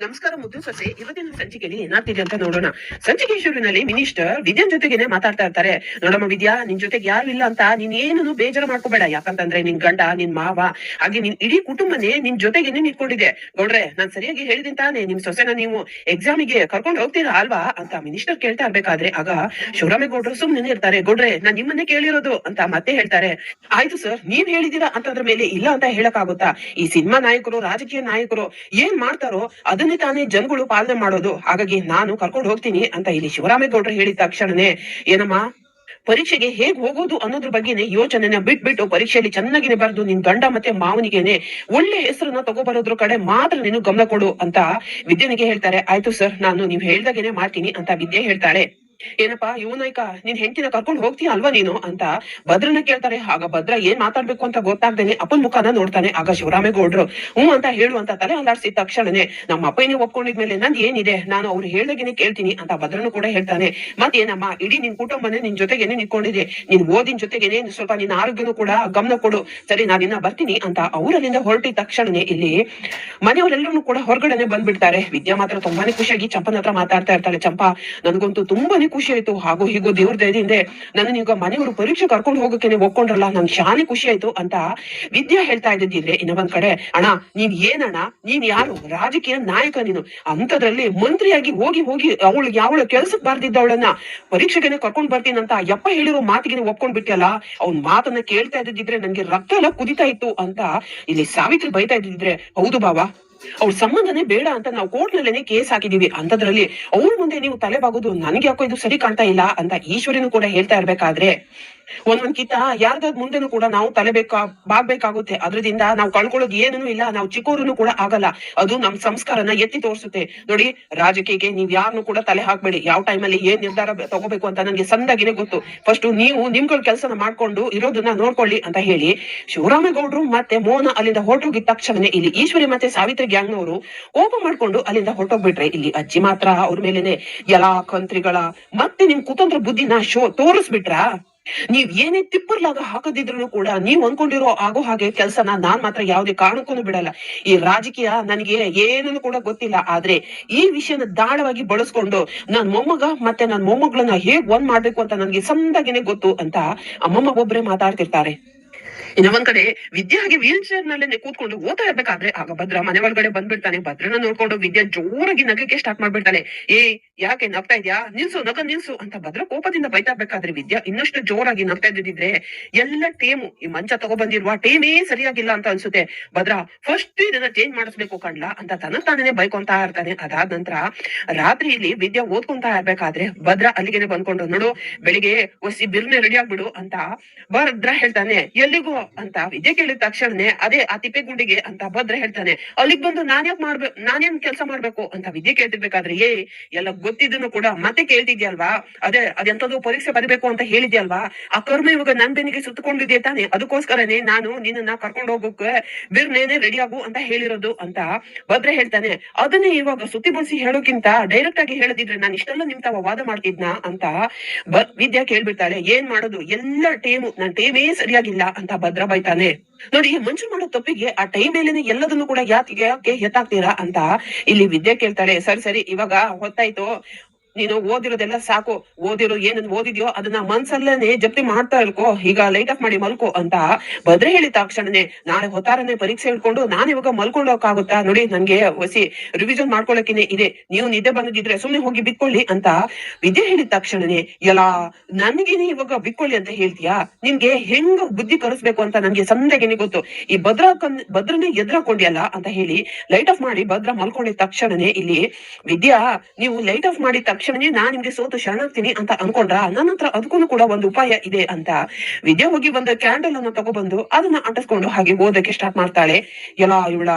ನಮಸ್ಕಾರ ಮುದ್ದು ಸೊಸೆ. ಇವತ್ತಿನ ಸಂಚಿಕೆಯಲ್ಲಿ ಏನಾಗ್ತಿದೆ ಅಂತ ನೋಡೋಣ. ಸಂಚಿಕೆ ಶುರುವಿನಲ್ಲಿ ಮಿನಿಸ್ಟರ್ ವಿದ್ಯಾನ್ ಜೊತೆಗೇನೆ ಮಾತಾಡ್ತಾ ಇರ್ತಾರೆ. ನೋಡಮ್ಮ ವಿದ್ಯಾ, ನಿನ್ ಜೊತೆಗೆ ಯಾರು ಇಲ್ಲ ಅಂತ ನೀನ್ ಏನು ಬೇಜಾರು ಮಾಡ್ಕೋಬೇಡ. ಯಾಕಂತಂದ್ರೆ ನಿನ್ ಗಂಡ, ನಿನ್ ಮಾವ, ಹಾಗೆ ನಿನ್ ಇಡೀ ಕುಟುಂಬನೇ ನಿನ್ ಜೊತೆಗೇನೆ ನಿಂತ್ಕೊಂಡಿದೆ. ಗೌಡ್ರೆ, ನಾನ್ ಸರಿಯಾಗಿ ಹೇಳಿದೀನಿ ತಾನೆ? ನಿಮ್ ಸೊಸೆನ ನೀವು ಎಕ್ಸಾಮಿಗೆ ಕರ್ಕೊಂಡು ಹೋಗ್ತೀರಾ ಅಲ್ವಾ ಅಂತ ಮಿನಿಸ್ಟರ್ ಕೇಳ್ತಾ ಇರ್ಬೇಕಾದ್ರೆ ಆಗ ಶಿವರಾಮೇಗೌಡರು ಸುಮ್ನೆ ಇರ್ತಾರೆ. ಗೌಡ್ರೆ, ನಾನ್ ನಿಮ್ಮನ್ನೇ ಕೇಳಿರೋದು ಅಂತ ಮತ್ತೆ ಹೇಳ್ತಾರೆ. ಆಯ್ತು ಸರ್, ನೀವ್ ಹೇಳಿದೀರಾ ಅಂತಂದ್ರ ಮೇಲೆ ಇಲ್ಲ ಅಂತ ಹೇಳಕ್ ಆಗುತ್ತಾ? ಈ ಸಿನಿಮಾ ನಾಯಕರು, ರಾಜಕೀಯ ನಾಯಕರು ಏನ್ ಮಾಡ್ತಾರೋ ಅದನ್ನೇ ತಾನೇ ಜನಗಳು ಪಾಲನೆ ಮಾಡೋದು. ಹಾಗಾಗಿ ನಾನು ಕರ್ಕೊಂಡು ಹೋಗ್ತೀನಿ ಅಂತ ಇಲ್ಲಿ ಶಿವರಾಮೇಗೌಡರು ಹೇಳಿದ ತಕ್ಷಣನೇ, ಏನಮ್ಮ ಪರೀಕ್ಷೆಗೆ ಹೇಗ್ ಹೋಗೋದು ಅನ್ನೋದ್ರ ಬಗ್ಗೆನೆ ಯೋಚನೆನ ಬಿಟ್ಬಿಟ್ಟು ಪರೀಕ್ಷೆಯಲ್ಲಿ ಚೆನ್ನಾಗಿನೇ ಬರೆದು ನಿನ್ ಗಂಡ ಮತ್ತೆ ಮಾವನಿಗೆನೆ ಒಳ್ಳೆ ಹೆಸರನ್ನ ತಗೋಬರೋದ್ರ ಕಡೆ ಮಾತ್ರ ನೀನು ಗಮನ ಕೊಡು ಅಂತ ವಿದ್ಯನಿಗೆ ಹೇಳ್ತಾರೆ. ಆಯ್ತು ಸರ್, ನಾನು ನೀವ್ ಹೇಳ್ದಾಗೇನೆ ಮಾಡ್ತೀನಿ ಅಂತ ವಿದ್ಯೆ ಹೇಳ್ತಾಳೆ. ಏನಪ್ಪಾ ಯುವನಾಯ್ಕ, ನಿನ್ ಹೆಂಡತಿನ ಕರ್ಕೊಂಡು ಹೋಗ್ತೀಯ ಅಲ್ವಾ ನೀನು ಅಂತ ಭದ್ರನ ಕೇಳ್ತಾರೆ. ಆಗ ಭದ್ರ ಏನ್ ಮಾತಾಡ್ಬೇಕು ಅಂತ ಗೊತ್ತಾಗ್ದೇನೆ ಅಪ್ಪನ್ ಮುಖನ ನೋಡ್ತಾನೆ. ಆಗ ಶಿವರಾಮೇಗೌಡ್ರು ಅಂತ ಹೇಳು ಅಂತ ತಲೆ ಅಲ್ಲಾಡ್ಸಿದ ತಕ್ಷಣನೇ, ನಮ್ಮ ಅಪ್ಪನೇ ಒಪ್ಕೊಂಡಿದ್ಮೇಲೆ ನಂದ್ ಏನಿದೆ, ನಾನು ಅವ್ರು ಹೇಳ್ದಾಗೇನೆ ಕೇಳ್ತೀನಿ ಅಂತ ಭದ್ರನು ಕೂಡ ಹೇಳ್ತಾನೆ. ಮತ್ತೇನಮ್ಮ, ಇಡೀ ನಿನ್ ಕುಟುಂಬನೇ ನಿನ್ ಜೊತೆಗೇನೆ ನಿಂತ್ಕೊಂಡಿದೆ. ನಿನ್ ಓದಿನ ಜೊತೆಗೇನೆ ಸ್ವಲ್ಪ ನಿನ್ ಆರೋಗ್ಯನೂ ಕೂಡ ಗಮನ ಕೊಡು. ಸರಿ, ನಾನಿನ್ನ ಬರ್ತೀನಿ ಅಂತ ಅವರಲ್ಲಿಂದ ಹೊರಟಿದ ತಕ್ಷಣನೇ ಇಲ್ಲಿ ಮನೆಯವರೆಲ್ಲರೂ ಕೂಡ ಹೊರಗಡೆನೆ ಬಂದ್ಬಿಡ್ತಾರೆ. ವಿದ್ಯಾ ಮಾತ್ರ ತುಂಬಾನೇ ಖುಷಿಯಾಗಿ ಚಂಪನ ಹತ್ರ ಮಾತಾಡ್ತಾ ಇರ್ತಾಳೆ. ಚಂಪಾ, ನನ್ಗಂತೂ ತುಂಬಾನೇ ಖುಷಿ ಆಯ್ತು. ಹಾಗೂ ಹೀಗೋ ದೇವ್ರ ದಯದಿಂದ ನನ್ನ ಈಗ ಮನೆಯವರು ಪರೀಕ್ಷೆ ಕರ್ಕೊಂಡು ಹೋಗಕ್ಕೆ ಒಪ್ಕೊಂಡ್ರಲ್ಲ, ನನ್ ಶಾನೆ ಖುಷಿ ಆಯ್ತು ಅಂತ ವಿದ್ಯಾ ಹೇಳ್ತಾ ಇದ್ದಿದ್ರೆ, ಇನ್ನ ಒಂದ್ ಕಡೆ, ಅಣ್ಣ ನೀನ್ ಏನಣ್ಣ, ನೀನ್ ಯಾರು? ರಾಜಕೀಯ ನಾಯಕ ನೀನು. ಅಂತದ್ರಲ್ಲಿ ಮಂತ್ರಿಯಾಗಿ ಹೋಗಿ ಹೋಗಿ ಅವಳ ಕೆಲ್ಸಕ್ ಬಾರ್ದಿದ್ದವಳನ್ನ ಪರೀಕ್ಷೆಗೆ ಕರ್ಕೊಂಡ್ ಬರ್ತೀನಿ ಅಂತ ಯಪ್ಪ ಹೇಳಿರೋ ಮಾತಿಗೆ ಒಪ್ಕೊಂಡ್ ಬಿಟ್ಟಿಯಲ್ಲ. ಅವ್ನ್ ಮಾತನ್ನ ಕೇಳ್ತಾ ಇದ್ದಿದ್ರೆ ನನ್ಗೆ ರಕ್ತ ಎಲ್ಲ ಕುದಿತಾ ಇತ್ತು ಅಂತ ಇಲ್ಲಿ ಸಾವಿತ್ರಿ ಬೈತಾ ಇದ್ದಿದ್ರೆ, ಹೌದು ಬಾಬಾ, ಅವ್ರ ಸಂಬಂಧನೇ ಬೇಡ ಅಂತ ನಾವು ಕೋರ್ಟ್ ನಲ್ಲೇನೆ ಕೇಸ್ ಹಾಕಿದೀವಿ. ಅಂತದ್ರಲ್ಲಿ ಅವ್ರ ಮುಂದೆ ನೀವು ತಲೆ ಬಾಗೋದು ನನ್ಗೆ ಯಾಕೋ ಇದು ಸರಿ ಕಾಣ್ತಾ ಇಲ್ಲ ಅಂತ ಈಶ್ವರಿನೂ ಕೂಡ ಹೇಳ್ತಾ ಇರ್ಬೇಕಾದ್ರೆ, ಒಂದೊಂದ್ಕಿಂತ ಯಾರ್ದಾದ್ ಮುಂದೆನೂ ಕೂಡ ನಾವು ತಲೆ ಬಾಗ್ಬೇಕಾಗುತ್ತೆ. ಅದ್ರದಿಂದ ನಾವು ಕಳ್ಕೊಳ್ಳೋದು ಏನೂ ಇಲ್ಲ. ನಾವು ಚಿಕ್ಕವರೂ ಕೂಡ ಆಗಲ್ಲ. ಅದು ನಮ್ ಸಂಸ್ಕಾರನ ಎತ್ತಿ ತೋರಿಸುತ್ತೆ. ನೋಡಿ, ರಾಜಕೀಯಕ್ಕೆ ನೀವ್ ಯಾರನ್ನು ಕೂಡ ತಲೆ ಹಾಕ್ಬೇಡಿ. ಯಾವ ಟೈಮಲ್ಲಿ ಏನ್ ನಿರ್ಧಾರ ತಗೋಬೇಕು ಅಂತ ನನ್ಗೆ ಸಂದಾಗಿನೇ ಗೊತ್ತು. ಫಸ್ಟ್ ನೀವು ನಿಮ್ಗಳ ಕೆಲಸನ ಮಾಡ್ಕೊಂಡು ಇರೋದನ್ನ ನೋಡ್ಕೊಳ್ಳಿ ಅಂತ ಹೇಳಿ ಶಿವರಾಮೇಗೌಡರು ಮತ್ತೆ ಮೋಹನ ಅಲ್ಲಿಂದ ಹೊರಟೋಗಿದ ತಕ್ಷಣನೇ ಇಲ್ಲಿ ಈಶ್ವರಿ ಮತ್ತೆ ಸಾವಿತ್ರಿ ಗ್ಯಾಂಗ್ನವರು ಕೋಪ ಮಾಡ್ಕೊಂಡು ಅಲ್ಲಿಂದ ಹೊರಟೋಗ್ಬಿಟ್ರೆ, ಇಲ್ಲಿ ಅಜ್ಜಿ ಮಾತ್ರ ಅವ್ರ ಮೇಲೆನೆ ಎಲ್ಲಾ ಕಂತ್ರಿಗಳ ಮತ್ತೆ ನಿಮ್ ಕುತಂತ್ರ ಬುದ್ಧಿನ ತೋರಿಸ್ಬಿಟ್ರ. ನೀವ್ ಏನೇ ತಿಪ್ಪರ್ಲಾಗ ಹಾಕದಿದ್ರು ಕೂಡ ನೀವ್ ಅನ್ಕೊಂಡಿರೋ ಆಗೋ ಹಾಗೆ ಕೆಲ್ಸನ ನಾನ್ ಮಾತ್ರ ಯಾವ್ದೇ ಕಾರಣಕ್ಕೂ ಬಿಡಲ್ಲ. ಈ ರಾಜಕೀಯ ನನಗೆ ಏನನ್ನು ಕೂಡ ಗೊತ್ತಿಲ್ಲ. ಆದ್ರೆ ಈ ವಿಷಯನ ದಾಳವಾಗಿ ಬಳಸ್ಕೊಂಡು ನನ್ ಮೊಮ್ಮಗ ಮತ್ತೆ ನನ್ ಮೊಮ್ಮಗಳನ್ನ ಹೇಗ್ ಒಂದ್ ಮಾಡ್ಬೇಕು ಅಂತ ನನ್ಗೆ ಸಂದಾಗಿನೇ ಗೊತ್ತು ಅಂತ ಅಮ್ಮಮ್ಮ ಒಬ್ರೆ ಮಾತಾಡ್ತಿರ್ತಾರೆ. ಇನ್ನ ಒಂದ್ ಕಡೆ ವಿದ್ಯಾಗೆ ವೀಲ್ ಚೇರ್ ನಲ್ಲೇನೆ ಕೂತ್ಕೊಂಡು ಓದ್ತಾ ಇರ್ಬೇಕಾದ್ರೆ ಆಗ ಭದ್ರ ಮನೆ ಒಳಗಡೆ ಬಂದ್ಬಿಡ್ತಾನೆ. ಭದ್ರನ ನೋಡ್ಕೊಂಡು ವಿದ್ಯಾ ಜೋರಾಗಿ ನಗಕ್ಕೆ ಸ್ಟಾರ್ಟ್ ಮಾಡ್ಬಿಡ್ತಾನೆ. ಯಾಕೆ ನಗ್ತಾ ಇದ್ಯಾ? ನಿಲ್ಸು, ನಿಲ್ಸು ಅಂತ ಭದ್ರ ಕೋಪದಿಂದ ಬೈತಾ ಇರ್ಬೇಕಾದ್ರೆ ವಿದ್ಯಾ ಇನ್ನಷ್ಟು ಜೋರಾಗಿ ನಗ್ತಾ ಇದ್ದಿದ್ರೆ ಎಲ್ಲ ಟೇಮು ಈ ಮಂಚ ತಗೊಬಂದಿರುವ ಟೇಮೇ ಸರಿಯಾಗಿಲ್ಲ ಅಂತ ಅನ್ಸುತ್ತೆ. ಭದ್ರ ಫಸ್ಟ್ ಇದನ್ನ ಚೇಂಜ್ ಮಾಡಿಸ್ಬೇಕು ಕಣ್ಲಾ ಅಂತ ತಾನೇ ಬೈಕೊಂತಾ ಇರ್ತಾನೆ. ಅದಾದ ನಂತರ ರಾತ್ರಿ ಇಲ್ಲಿ ವಿದ್ಯಾ ಓದ್ಕೊಂತಾ ಇರ್ಬೇಕಾದ್ರೆ ಭದ್ರ ಅಲ್ಲಿಗೆನೆ ಬಂದ್ಕೊಂಡು, ನೋಡು ಬೆಳಿಗ್ಗೆ ಒಸಿ ಬಿರ್ನೆ ರೆಡಿ ಆಗ್ಬಿಡು ಅಂತ ಭದ್ರ ಹೇಳ್ತಾನೆ. ಎಲ್ಲಿಗೂ ಅಂತ ವಿದ್ಯೆ ಕೇಳಿದ ತಕ್ಷಣನೇ, ಅದೇ ಆ ತಿಪ್ಪೆ ಗುಂಡಿಗೆ ಅಂತ ಭದ್ರ ಹೇಳ್ತಾನೆ. ಅಲ್ಲಿಗ್ ಬಂದು ನಾನೇನ್ ಕೆಲಸ ಮಾಡ್ಬೇಕು ಅಂತ ವಿದ್ಯೆ ಕೇಳ್ತಿರ್ಬೇಕಾದ್ರೆ, ಎಲ್ಲ ಗೊತ್ತಿದ್ದನು ಕೂಡ ಮತ್ತೆ ಕೇಳ್ತಿದ್ಯಲ್ವಾ? ಅದೆಂತದ್ದು ಪರೀಕ್ಷೆ ಬರಬೇಕು ಅಂತ ಹೇಳಿದ್ಯಲ್ವಾ? ಆ ಕರ್ಮ ಇವಾಗ ನನ್ ಬೆನ್ನಿಗೆ ಸುತ್ತಕೊಂಡಿದ್ಯಾ ತಾನೆ, ಅದಕ್ಕೋಸ್ಕರನೇ ನಾನು ನಿನ್ನ ಕರ್ಕೊಂಡು ಹೋಗೋಕೆ ಬಿರ್ನೇನೆ ರೆಡಿ ಆಗು ಅಂತ ಹೇಳಿರೋದು ಅಂತ ಭದ್ರ ಹೇಳ್ತಾನೆ. ಅದನ್ನೇ ಇವಾಗ ಸುತ್ತಿ ಬಳಸಿ ಹೇಳೋಕ್ಕಿಂತ ಡೈರೆಕ್ಟ್ ಆಗಿ ಹೇಳದಿದ್ರೆ ನಾನು ಇಷ್ಟೆಲ್ಲ ನಿಮ್ ತಾವ ವಾದ ಮಾಡ್ತಿದ್ನಾ ಅಂತ ವಿದ್ಯಾ ಕೇಳ್ಬಿಡ್ತಾಳೆ. ಏನ್ ಮಾಡೋದು, ಎಲ್ಲ ನನ್ ಟೇಮೇ ಸರಿಯಾಗಿಲ್ಲ ಅಂತ ಭದ್ರ ಬೈತಾನೆ. ನೋಡಿ, ಮನುಷ್ಯ ಮಾಡೋ ತಪ್ಪಿಗೆ ಆ ಟೈಮ್ ಮೇಲೆನೆ ಎಲ್ಲದನ್ನು ಕೂಡ ಯಾಕೆ ಎತ್ತಾಕ್ತೀರಾ ಅಂತ ಇಲ್ಲಿ ವಿದ್ಯೆ ಕೇಳ್ತಾಳೆ. ಸರಿ ಇವಾಗ ಹೊತ್ತಾಯ್ತು, ನೀನು ಓದಿರೋದೆಲ್ಲ ಸಾಕು. ಏನನ್ನ ಓದಿದ್ಯೋ ಅದನ್ನ ಮನ್ಸಲ್ಲೇನೆ ಜಪ್ತಿ ಮಾಡ್ತಾ ಇರ್ಕೋ. ಈಗ ಲೈಟ್ ಆಫ್ ಮಾಡಿ ಮಲ್ಕೋ ಅಂತ ಭದ್ರೆ ಹೇಳಿದ ತಕ್ಷಣನೇ, ನಾಳೆ ಹೊತ್ತಾರನೆ ಪರೀಕ್ಷೆ ಹಿಡ್ಕೊಂಡು ನಾನು ಇವಾಗ ಮಲ್ಕೊಂಡೋಗಕ್ಕಾಗುತ್ತಾ? ನೋಡಿ, ನನ್ಗೆ ಹೊಸಿ ರಿವಿಷನ್ ಮಾಡ್ಕೊಳಕಿನೇ ಇದೆ. ನೀವು ನಿದ್ದೆ ಬಂದಿದ್ರೆ ಸುಮ್ನೆ ಹೋಗಿ ಬಿತ್ಕೊಳ್ಳಿ ಅಂತ ವಿದ್ಯೆ ಹೇಳಿದ ತಕ್ಷಣನೇ, ನನ್ಗೇನೆ ಇವಾಗ ಬಿತ್ಕೊಳ್ಳಿ ಅಂತ ಹೇಳ್ತೀಯಾ? ನಿನ್ಗೆ ಹೆಂಗ ಬುದ್ಧಿ ಕಲಿಸ್ಬೇಕು ಅಂತ ನನ್ಗೆ ಸಂದೇಗೇನೆ ಗೊತ್ತು. ಈ ಭದ್ರನೇ ಎದ್ರಾಕೊಂಡಿಯಲ್ಲ ಅಂತ ಹೇಳಿ ಲೈಟ್ ಆಫ್ ಮಾಡಿ ಭದ್ರ ಮಲ್ಕೊಂಡಿದ ತಕ್ಷಣನೇ ಇಲ್ಲಿ ವಿದ್ಯಾ, ನೀವು ಲೈಟ್ ಆಫ್ ಮಾಡಿದ ತಕ್ಷಣ ನಾನ್ ನಿಮ್ಗೆ ಸೋತು ಶರಣಾಗ್ತೀನಿ ಅಂತ ಅನ್ಕೊಂಡ್ರ? ನನ್ನ ಹತ್ರ ಅದಕ್ಕೂ ಕೂಡ ಒಂದು ಉಪಾಯ ಇದೆ ಅಂತ ವಿದ್ಯಾ ಹೋಗಿ ಒಂದು ಕ್ಯಾಂಡಲ್ ಅನ್ನು ತಗೊಬಂದು ಅದನ್ನ ಅಂಟಿಸ್ಕೊಂಡು ಹಾಗೆ ಓದಕ್ಕೆ ಸ್ಟಾರ್ಟ್ ಮಾಡ್ತಾಳೆ. ಇವಳ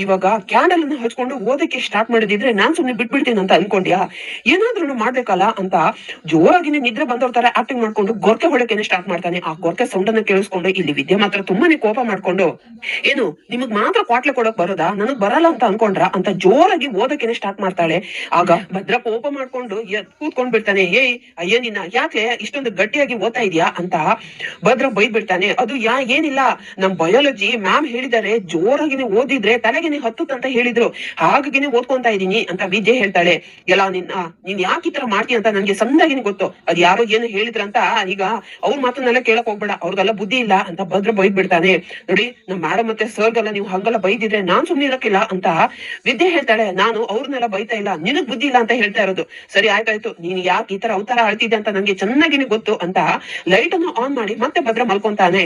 ಇವಾಗ ಕ್ಯಾಂಡಲ್ ಅನ್ನು ಹಚ್ಕೊಂಡು ಓದಕ್ಕೆ ಸ್ಟಾರ್ಟ್ ಮಾಡಿದಿದ್ರೆ ನಾನ್ ಸುಮ್ನೆ ಬಿಟ್ಬಿಡ್ತೀನಿ ಅಂತ ಅನ್ಕೊಂಡ್ಯಾ? ಏನಾದ್ರೂ ಮಾಡ್ಬೇಕಲ್ಲ ಅಂತ ಜೋರಾಗಿನೇ ನಿದ್ರೆ ಬಂದವ್ರ ತರ ಆಕ್ಟಿಂಗ್ ಮಾಡ್ಕೊಂಡು ಗೊರ್ಕೆ ಹೊಡಕೆನೆ ಸ್ಟಾರ್ಟ್ ಮಾಡ್ತಾನೆ. ಆ ಗೊರ್ಕೆ ಸೌಂಡ್ ಅನ್ನ ಕೇಳಿಸ್ಕೊಂಡು ಇಲ್ಲಿ ವಿದ್ಯೆ ಮಾತ್ರ ತುಂಬಾನೇ ಕೋಪ ಮಾಡ್ಕೊಂಡು, ಏನು ನಿಮಗ್ ಮಾತ್ರ ಕ್ವಾಟ್ಲೆ ಕೊಡಕ್ ಬರೋದಾ? ನನಗ್ ಬರಲ್ಲ ಅಂತ ಅನ್ಕೊಂಡ್ರ ಅಂತ ಜೋರಾಗಿ ಓದಕ್ಕೆನೆ ಸ್ಟಾರ್ಟ್ ಮಾಡ್ತಾಳೆ. ಆಗ ಭದ್ರ ಕೋಪ ಮಾಡ್ಕೊಂಡು ತಗೊಂಡು ಕೂತ್ಕೊಂಡ್ ಬಿಡ್ತಾನೆ. ಅಯ್ಯ ನಿನ್ನ ಯಾಕೆ ಇಷ್ಟೊಂದು ಗಟ್ಟಿಯಾಗಿ ಓದ್ತಾ ಇದೀಯಾ ಅಂತ ಭದ್ರ ಬೈದ್ ಬಿಡ್ತಾನೆ. ಅದು ಏನಿಲ್ಲ, ನಮ್ ಬಯಾಲಜಿ ಮ್ಯಾಮ್ ಹೇಳಿದಾರೆ ಜೋರಾಗಿನೇ ಓದಿದ್ರೆ ತಲೆಗೆನೆ ಹತ್ತುತ್ತಂತ ಹೇಳಿದ್ರು, ಹಾಗಾಗಿನೇ ಓದ್ಕೊಂತಾ ಇದೀನಿ ಅಂತ ವಿದ್ಯೆ ಹೇಳ್ತಾಳೆ. ಎಲ್ಲ ನೀನ್ ಯಾಕೆ ಈ ತರ ಮಾಡ್ತೀಯ ಅಂತ ನನ್ಗೆ ಸಂದಾಗಿನೇ ಗೊತ್ತು, ಅದ್ ಯಾರೋ ಏನು ಹೇಳಿದ್ರಂತ ಈಗ ಅವ್ರ ಮಾತನ್ನೆಲ್ಲ ಕೇಳಕ್ ಹೋಗ್ಬೇಡ, ಅವ್ರಿಗೆಲ್ಲ ಬುದ್ಧಿ ಇಲ್ಲ ಅಂತ ಭದ್ರ ಬೈದ್ ಬಿಡ್ತಾನೆ. ನೋಡಿ ನಮ್ ಮೇಡಮ್ ಮತ್ತೆ ಸರ್ಗೆಲ್ಲ ನೀವು ಹಂಗೆಲ್ಲ ಬೈದಿದ್ರೆ ನಾನ್ ಸುಮ್ನೆ ಇರಕ್ಕಿಲ್ಲ ಅಂತ ವಿದ್ಯೆ ಹೇಳ್ತಾಳೆ. ನಾನು ಅವ್ರನ್ನೆಲ್ಲ ಬೈತಾ ಇಲ್ಲ, ನಿನಗ್ ಬುದ್ಧಿ ಇಲ್ಲ ಅಂತ ಹೇಳ್ತಾ ಇರೋದು. ಸರಿ ಆಯ್ತಾಯ್ತು, ನೀನ್ ಯಾಕೆ ಈ ತರ ಅವತಾರ ಆಳ್ತಿದ್ದೆ ಅಂತ ನನ್ಗೆ ಚೆನ್ನಾಗಿನೇ ಗೊತ್ತು ಅಂತ ಲೈಟ್ ಅನ್ನು ಆನ್ ಮಾಡಿ ಮತ್ತೆ ಭದ್ರ ಮಲ್ಕೊಂತಾನೆ.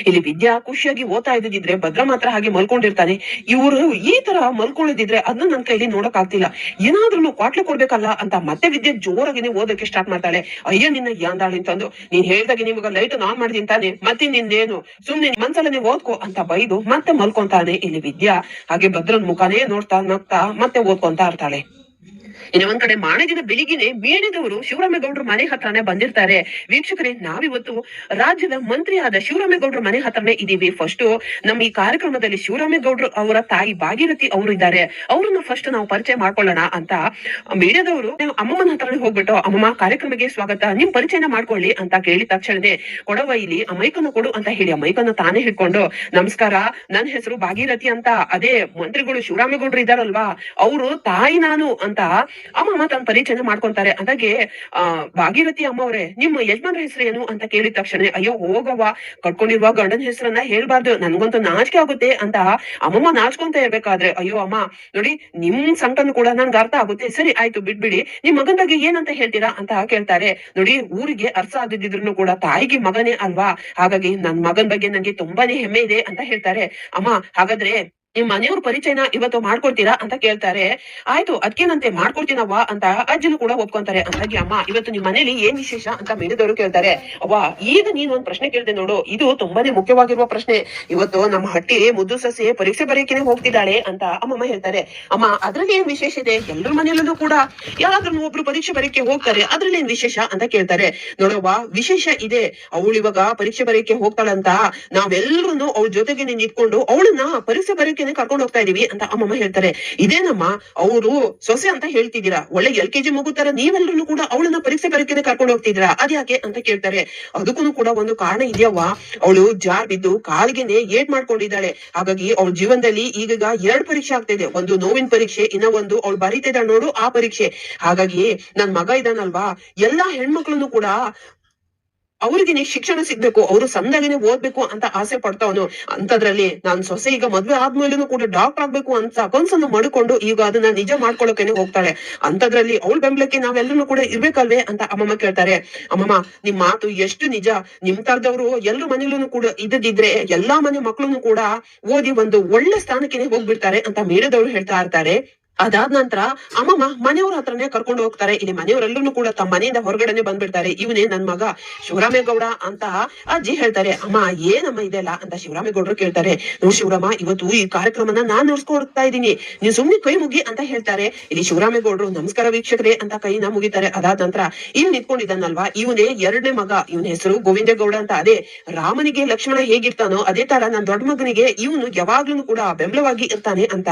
ಇಲ್ಲಿ ವಿದ್ಯಾ ಖುಷಿಯಾಗಿ ಓದ್ತಾ ಇದ್ದಿದ್ರೆ ಭದ್ರ ಮಾತ್ರ ಹಾಗೆ ಮಲ್ಕೊಂಡಿರ್ತಾನೆ. ಇವರು ಈ ತರ ಮಲ್ಕೊಳ್ಳೋದಿದ್ರೆ ಅದನ್ನ ನನ್ ಕೈಲಿ ನೋಡಕ್ ಆಗ್ತಿಲ್ಲ, ಏನಾದ್ರೂ ಕ್ವಾಟ್ಲೆ ಕೊಡ್ಬೇಕಲ್ಲ ಅಂತ ಮತ್ತೆ ವಿದ್ಯೆ ಜೋರಾಗಿನೇ ಓದಕ್ಕೆ ಸ್ಟಾರ್ಟ್ ಮಾಡ್ತಾಳೆ. ಅಯ್ಯ ನಿನ್ನ ಯಾಂದಾಳಿ ಅಂತಂದು ನೀನ್ ಹೇಳ್ದಾಗೆ ನಿಮ್ಗ ಲೈಟ್ ಆನ್ ಮಾಡಿದೀನಿ ತಾನೆ, ಮತ್ತೆ ನಿಂದೇನು ಸುಮ್ನೆ ಮನ್ಸಲ್ಲ ನೀವು ಓದ್ಕೋ ಅಂತ ಬೈದು ಮತ್ತೆ ಮಲ್ಕೊಂತಾನೆ. ಇಲ್ಲಿ ವಿದ್ಯಾ ಹಾಗೆ ಭದ್ರನ್ ಮುಖಾನೇ ನೋಡ್ತಾ ನಗ್ತಾ ಮತ್ತೆ ಓದ್ಕೊಂತಾ ಇರ್ತಾಳೆ. ಇನ್ನು ಒಂದ್ ಕಡೆ ಮಾಣದಿನ ಬೆಳಿಗ್ಗೆನೆ ಮೇಣಿದವರು ಶಿವರಾಮೇಗೌಡರ ಮನೆ ಹತ್ರನೇ ಬಂದಿರ್ತಾರೆ. ವೀಕ್ಷಕರೇ, ನಾವಿವತ್ತು ರಾಜ್ಯದ ಮಂತ್ರಿಯಾದ ಶಿವರಾಮೇಗೌಡರ ಮನೆ ಹತ್ರನೇ ಇದೀವಿ. ಫಸ್ಟ್ ನಮ್ಮ ಈ ಕಾರ್ಯಕ್ರಮದಲ್ಲಿ ಶಿವರಾಮೇಗೌಡರು ಅವರ ತಾಯಿ ಭಾಗೀರಥಿ ಅವರು ಇದ್ದಾರೆ, ಅವ್ರನ್ನ ಫಸ್ಟ್ ನಾವು ಪರಿಚಯ ಮಾಡ್ಕೊಳ್ಳೋಣ ಅಂತ ಮೀಡಿಯಾದವರು ಅಮ್ಮಮ್ಮನ ಹತ್ರನೇ ಹೋಗ್ಬಿಟ್ಟು, ಅಮ್ಮಮ್ಮ ಕಾರ್ಯಕ್ರಮಕ್ಕೆ ಸ್ವಾಗತ, ನಿಮ್ ಪರಿಚಯನ ಮಾಡ್ಕೊಳ್ಳಿ ಅಂತ ಕೇಳಿದ ತಕ್ಷಣನೇ ಕೊಡವ ಇಲ್ಲಿ ಆ ಮೈಕನ್ನು ಕೊಡು ಅಂತ ಹೇಳಿ ಆ ಮೈಕನ್ನು ತಾನೇ ಹಿಡ್ಕೊಂಡು, ನಮಸ್ಕಾರ, ನನ್ನ ಹೆಸರು ಭಾಗೀರಥಿ ಅಂತ, ಅದೇ ಮಂತ್ರಿಗಳು ಶಿವರಾಮೇಗೌಡರು ಇದಾರಲ್ವಾ ಅವರು ತಾಯಿ ನಾನು ಅಂತ ಅಮ್ಮಮ್ಮ ತನ್ನ ಪರಿಚಯ ಮಾಡ್ಕೊಂತಾರೆ. ಅದಾಗೆ ಭಾಗೀರಥಿ ಅಮ್ಮ ಅವರೇ, ನಿಮ್ಮ ಯಜಮಾನ್ರ ಹೆಸರು ಏನು ಅಂತ ಕೇಳಿದ ತಕ್ಷಣ, ಅಯ್ಯೋ ಹೋಗವ್ವ, ಕಟ್ಕೊಂಡಿರುವ ಗಂಡನ ಹೆಸರನ್ನ ಹೇಳ್ಬಾರ್ದು, ನನ್ಗಂತೂ ನಾಚಿಕೆ ಆಗುತ್ತೆ ಅಂತ ಅಮ್ಮಮ್ಮ ನಾಚ್ಕೊಂತ ಇರ್ಬೇಕಾದ್ರೆ, ಅಯ್ಯೋ ಅಮ್ಮ ನೋಡಿ ನಿಮ್ ಸಂಕಟನು ಕೂಡ ನನ್ಗೆ ಅರ್ಥ ಆಗುತ್ತೆ, ಸರಿ ಆಯ್ತು ಬಿಟ್ಬಿಡಿ, ನಿಮ್ ಮಗನ ಬಗ್ಗೆ ಏನಂತ ಹೇಳ್ತೀರಾ ಅಂತ ಕೇಳ್ತಾರೆ. ನೋಡಿ ಊರಿಗೆ ಅರ್ಥ ಆಗದಿದ್ರು ಕೂಡ ತಾಯಿಗೆ ಮಗನೇ ಅಲ್ವಾ, ಹಾಗಾಗಿ ನನ್ ಮಗನ ಬಗ್ಗೆ ನನ್ಗೆ ತುಂಬಾನೇ ಹೆಮ್ಮೆ ಇದೆ ಅಂತ ಹೇಳ್ತಾರೆ. ಅಮ್ಮ ಹಾಗಾದ್ರೆ ನಿಮ್ ಮನೆಯವ್ರ ಪರಿಚಯನ ಇವತ್ತು ಮಾಡ್ಕೊಡ್ತೀರಾ ಅಂತ ಕೇಳ್ತಾರೆ. ಆಯ್ತು ಅದ್ಕೇನಂತೆ ಮಾಡ್ಕೊಡ್ತೀನವ್ವ ಅಂತ ಅಜ್ಜನು ಕೂಡ ಒಪ್ಕೊಂತಾರೆ. ಹಾಗಾಗಿ ಅಮ್ಮ ಇವತ್ತು ನಿಮ್ ಮನೇಲಿ ಏನ್ ವಿಶೇಷ ಅಂತ ಮೇಲಿದವರು ಕೇಳ್ತಾರೆ. ಅವ್ವ ಈಗ ನೀನ್ ಒಂದ್ ಪ್ರಶ್ನೆ ಕೇಳ್ದೆ ನೋಡು, ಇದು ತುಂಬಾನೇ ಮುಖ್ಯವಾಗಿರುವ ಪ್ರಶ್ನೆ. ಇವತ್ತು ನಮ್ಮ ಹಟ್ಟಿ ಮುದ್ದು ಸಸಿ ಪರೀಕ್ಷೆ ಬರೀಕೆನೆ ಹೋಗ್ತಿದ್ದಾಳೆ ಅಂತ ಅಮ್ಮಮ್ಮ ಹೇಳ್ತಾರೆ. ಅಮ್ಮ ಅದ್ರಲ್ಲಿ ಏನ್ ವಿಶೇಷ ಇದೆ, ಎಲ್ಲರ ಮನೆಯಲ್ಲೂ ಕೂಡ ಯಾರಾದ್ರೂ ಒಬ್ರು ಪರೀಕ್ಷೆ ಬರೀಕೆ ಹೋಗ್ತಾರೆ, ಅದ್ರಲ್ಲಿ ಏನ್ ವಿಶೇಷ ಅಂತ ಕೇಳ್ತಾರೆ. ನೋಡವ್ವ ವಿಶೇಷ ಇದೆ, ಅವಳು ಇವಾಗ ಪರೀಕ್ಷೆ ಬರೀಕೆ ಹೋಗ್ತಾಳಂತ ನಾವೆಲ್ಲರೂ ಅವಳ ಜೊತೆಗೆ ನಿಂತ್ಕೊಂಡು ಅವಳನ್ನ ಪರೀಕ್ಷೆ ಬರೀಕೆ ಕರ್ಕೊಂಡು ಹೋಗ್ತಾ ಇದೀವಿ ಅಂತ ಅಮ್ಮಮ್ಮ ಹೇಳ್ತಾರೆ. ಇದೇನಮ್ಮ ಅವರು ಸೊಸೆ ಅಂತ ಹೇಳ್ತಿದ್ದೀರಾ, ಒಳ್ಳೆ LKG ಮಗು ತರ ನೀವೆಲ್ಲರೂ ಕೂಡ ಅವಳನ್ನ ಪರೀಕ್ಷೆ ಬರೀಕೆನೆ ಕರ್ಕೊಂಡು ಹೋಗ್ತಿದ್ದೀರಾ, ಅದ್ಯಾಕೆ ಅಂತ ಕೇಳ್ತಾರೆ. ಅದಕ್ಕೂ ಕೂಡ ಒಂದು ಕಾರಣ ಇದೆಯವ್ವ, ಅವಳು ಜಾರ್ ಬಿದ್ದು ಕಾಲಿಗೆನೆ ಏಟ್ ಮಾಡ್ಕೊಂಡಿದ್ದಾಳೆ. ಹಾಗಾಗಿ ಅವಳ ಜೀವನದಲ್ಲಿ ಈಗ 2 ಪರೀಕ್ಷೆ ಆಗ್ತಾ ಇದೆ, ಒಂದು ನೋವಿನ ಪರೀಕ್ಷೆ, ಇನ್ನ ಒಂದು ಅವಳು ಬರೀತಿದ್ದಾಳೆ ನೋಡು ಆ ಪರೀಕ್ಷೆ. ಹಾಗಾಗಿ ನನ್ ಮಗ ಇದಾನಲ್ವಾ, ಎಲ್ಲಾ ಹೆಣ್ಮಕ್ಳನ್ನು ಕೂಡ ಅವ್ರಿಗೆ ಶಿಕ್ಷಣ ಸಿಗ್ಬೇಕು, ಅವರು ಸಂದಾಗಿನೇ ಓದ್ಬೇಕು ಅಂತ ಆಸೆ ಪಡ್ತಾವನು. ಅಂತದ್ರಲ್ಲಿ ನಾನ್ ಸೊಸೆ ಈಗ ಮದ್ವೆ ಆದ್ಮೇಲೂ ಕೂಡ ಡಾಕ್ಟರ್ ಆಗ್ಬೇಕು ಅಂತ ಕನ್ಸನ್ನು ಮಾಡಿಕೊಂಡು ಈಗ ಅದನ್ನ ನಿಜ ಮಾಡ್ಕೊಳಕೇನೆ ಹೋಗ್ತಾಳೆ. ಅಂತದ್ರಲ್ಲಿ ಅವಳ ಬೆಂಬಲಕ್ಕೆ ನಾವೆಲ್ಲರೂ ಕೂಡ ಇರ್ಬೇಕಲ್ವೇ ಅಂತ ಅಮ್ಮಮ್ಮ ಕೇಳ್ತಾರೆ. ಅಮ್ಮಮ್ಮ ನಿಮ್ ಮಾತು ಎಷ್ಟು ನಿಜ, ನಿಮ್ ತರದವ್ರು ಎಲ್ರ ಮನೇಲೂ ಕೂಡ ಇದ್ದಿದ್ರೆ ಎಲ್ಲಾ ಮನೆ ಮಕ್ಳನ್ನು ಕೂಡ ಓದಿ ಒಂದು ಒಳ್ಳೆ ಸ್ಥಾನಕ್ಕೆ ಹೋಗ್ಬಿಡ್ತಾರೆ ಅಂತ ಮೇಡದವ್ರು ಹೇಳ್ತಾ ಇರ್ತಾರೆ. ಅದಾದ ನಂತರ ಅಮ್ಮಮ್ಮ ಮನೆಯವ್ರ ಹತ್ರನೇ ಕರ್ಕೊಂಡು ಹೋಗ್ತಾರೆ. ಇಲ್ಲಿ ಮನೆಯವರೆಲ್ಲರೂ ಕೂಡ ತಮ್ಮ ಮನೆಯಿಂದ ಹೊರಗಡೆನೆ ಬಂದ್ಬಿಡ್ತಾರೆ. ಇವನೇ ನನ್ ಮಗ ಶಿವರಾಮೇಗೌಡ ಅಂತ ಅಜ್ಜಿ ಹೇಳ್ತಾರೆ. ಅಮ್ಮ ಏನಮ್ಮ ಇದೆಲ್ಲ ಅಂತ ಶಿವರಾಮೇಗೌಡರು ಕೇಳ್ತಾರೆ. ನೋಡ್ ಶಿವರಾಮ, ಇವತ್ತು ಈ ಕಾರ್ಯಕ್ರಮನ ನಾನ್ ನಡ್ಸ್ಕೊಡ್ತಾ ಇದ್ದೀನಿ, ನೀನ್ ಸುಮ್ನೆ ಕೈ ಮುಗಿ ಅಂತ ಹೇಳ್ತಾರೆ. ಇಲ್ಲಿ ಶಿವರಾಮೇಗೌಡರು ನಮಸ್ಕಾರ ವೀಕ್ಷಕರೇ ಅಂತ ಕೈನ ಮುಗಿತಾರೆ. ಅದಾದ ನಂತರ ಇಲ್ಲಿ ನಿಂತ್ಕೊಂಡಿದ್ದಾನಲ್ವಾ, ಇವನೇ 2ನೇ ಮಗ, ಇವನ ಹೆಸರು ಗೋವಿಂದೇಗೌಡ ಅಂತ. ಅದೇ ರಾಮನಿಗೆ ಲಕ್ಷ್ಮಣ ಹೇಗಿರ್ತಾನೋ ಅದೇ ತರ ನನ್ ದೊಡ್ಡ ಮಗನಿಗೆ ಇವನು ಯಾವಾಗ್ಲೂ ಕೂಡ ಬೆಂಬಲವಾಗಿ ಇರ್ತಾನೆ ಅಂತ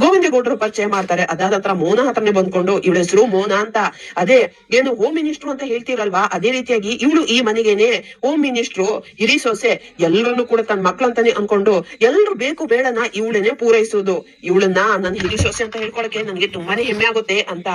ಗೋವಿಂದೇಗೌಡರು ಪರಿಚಯ ಮಾಡ್ತಾರೆ. ಅದಾದ ನಂತರ ಮೋನ ಹತ್ರನೇ ಬಂದ್ಕೊಂಡು, ಇವಳ ಹೆಸರು ಮೋನ ಅಂತ, ಅದೇ ಏನು ಹೋಮ್ ಮಿನಿಸ್ಟ್ರು ಅಂತ ಹೇಳ್ತೀರಲ್ವಾ, ಅದೇ ರೀತಿಯಾಗಿ ಇವಳು ಈ ಮನೆಗೇನೆ ಹೋಮ್ ಮಿನಿಸ್ಟ್ರು, ಹಿರಿ ಸೊಸೆ, ಎಲ್ಲರನ್ನು ಕೂಡ ತನ್ನ ಮಕ್ಳಂತಾನೆ ಅನ್ಕೊಂಡು ಎಲ್ರು ಬೇಕು ಬೇಡನ ಇವಳನ್ನೇ ಪೂರೈಸುವುದು. ಇವಳನ್ನ ನನ್ ಹಿರಿ ಸೊಸೆ ಅಂತ ಹೇಳ್ಕೊಳಕ್ಕೆ ನನ್ಗೆ ತುಂಬಾನೇ ಹೆಮ್ಮೆ ಆಗುತ್ತೆ ಅಂತ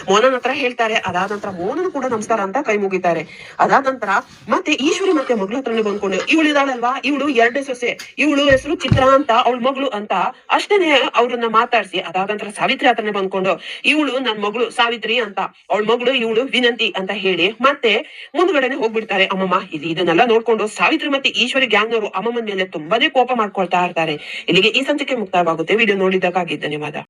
ಮೋನನ ಹತ್ರ ಹೇಳ್ತಾರೆ. ಅದಾದ ನಂತರ ಮೋನನು ಕೂಡ ನಮಸ್ಕಾರ ಅಂತ ಕೈ ಮುಗಿತಾರೆ. ಅದಾದ ನಂತರ ಮತ್ತೆ ಈಶ್ವರಿ ಮತ್ತೆ ಮಗಳ ಹತ್ರನೇ ಬಂದ್ಕೊಂಡು, ಇವಳಿದಾಳಲ್ವಾ ಇವಳು 2ನೇ ಸೊಸೆ, ಇವಳು ಹೆಸರು ಚಿತ್ರ ಅಂತ, ಅವಳ ಮಗಳು ಅಂತ ಅಷ್ಟೇನೆ ಅವ್ರನ್ನ ಮಾತಾಡ್ಸಿ ಅದಾದ ನಂತರ ಸಾವಿತ್ರಿ ಹತ್ರನೇ ಬಂದ್ಕೊಂಡು, ಇವಳು ನನ್ ಮಗಳು ಸಾವಿತ್ರಿ ಅಂತ, ಅವಳ ಮಗಳು ಇವಳು ವಿನಂತಿ ಅಂತ ಹೇಳಿ ಮತ್ತೆ ಮುಂದ್ಗಡೆನೆ ಹೋಗ್ಬಿಡ್ತಾರೆ. ಅಮ್ಮಮ್ಮ ಇದನ್ನೆಲ್ಲ ನೋಡ್ಕೊಂಡು ಸಾವಿತ್ರಿ ಮತ್ತೆ ಈಶ್ವರಿ ಗ್ಯಾಂಗ್ನವರು ಅಮ್ಮಮ್ಮನ ಮೇಲೆ ತುಂಬಾನೇ ಕೋಪ ಮಾಡ್ಕೊಳ್ತಾ ಇರ್ತಾರೆ. ಇಲ್ಲಿಗೆ ಈ ಸಂಚಿಕೆ ಮುಕ್ತಾಯವಾಗುತ್ತೆ. ವಿಡಿಯೋ ನೋಡಿದ್ದಕ್ಕಾಗಿ ಧನ್ಯವಾದ.